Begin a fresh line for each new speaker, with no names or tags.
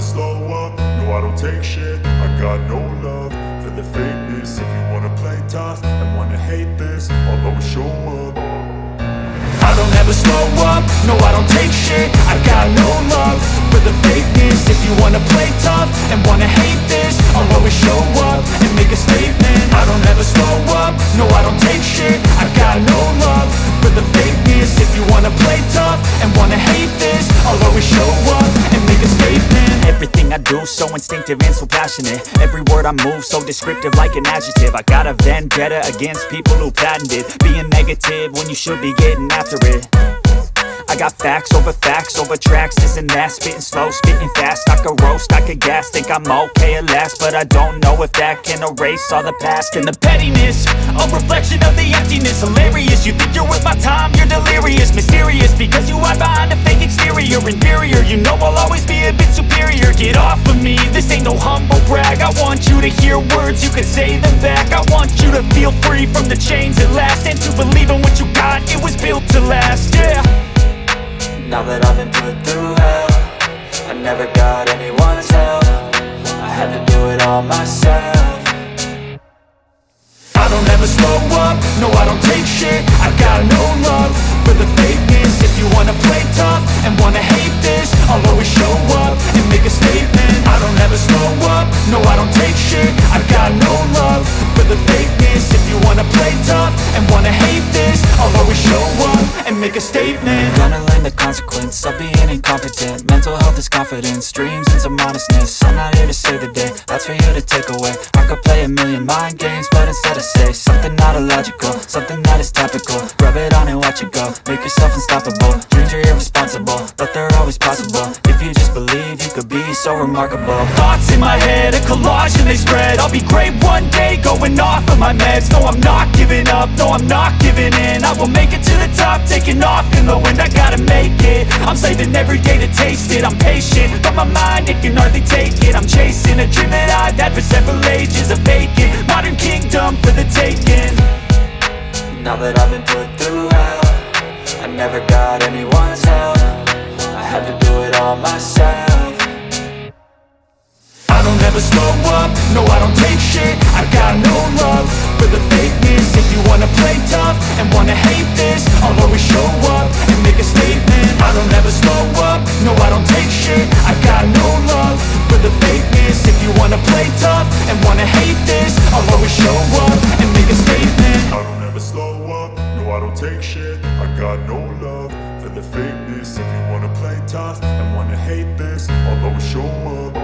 slow up, no I don't take shit. I got no love for the fakeness. If you wanna play tough and wanna hate this, I'll always show up. I don't ever slow up, no I don't take shit. I got no love for the fakeness. If you wanna play tough and wanna hate this, I'll always show up and make a statement. I don't ever slow up, no I don't take shit. I got no love for the fakeness. If you wanna play tough and wanna hate this, I'll always show up and make a statement.
Everything I do so instinctive and so passionate. Every word I move so descriptive like an adjective. I got a vendetta against people who patented being negative when you should be getting after it. I got facts over tracks, this and that. Spitting slow, spitting fast, I could roast, I could gas. Think I'm okay at last, but I don't know if that can erase all the past. And the pettiness, a reflection of the emptiness. Hilarious, you think you're worth my time, you're delirious. Mysterious, because you hide behind a fake exterior. Inferior, you know I'll always be a bit superior. Get off of me, this ain't no humble brag. I want you to hear words, you can say them back. I want you to feel free from the chains at last, and to believe in what you got, it was built to last, yeah.
Now that I've been put through hell, I never got anyone's help. I had to do it all myself.
I don't ever slow up, no I don't take shit. I got no love for the fakeness. If you wanna play tough and wanna hate this, I'll always show up and make a statement. I don't ever slow up, no I don't take shit. I got no love for the fakeness. If you wanna play tough and wanna hate this, I'll always show up and make a statement.
Gonna learn the consequence of being incompetent. Mental health is confidence, dreams and some modestness. I'm not here to save the day, that's for you to take away. I could play a million mind games, but instead I say something not illogical, something that is topical. Rub it on and watch it go, make yourself unstoppable. Dreams are irresponsible, but they're always possible. If you just believe, you could be so remarkable.
Thoughts in my head, a collage and they spread. I'll be great one day, going off of my meds. No, I'm not giving up, no, I'm not giving in. I will make it to the top, taking off in the wind. I gotta make it, I'm saving every day to taste it. I'm patient, but my mind, it can hardly take it. I'm chasing a dream that I've had for several ages. A vacant, modern kingdom for the taking.
Now that I've been put through hell, I never got anyone's help. I had to do it all myself.
I don't ever slow up, no I don't take shit. I got no love for the fakeness. If you wanna play tough and wanna hate this, I'll always show up and make a statement. I don't ever slow up, no I don't take shit. I got no love for the fakeness. If you wanna play tough and wanna hate this, I'll always show up and make a statement. I don't ever slow up, no I don't take shit. I got no love for the fakeness. If you wanna play tough and wanna hate this, I'll always show up.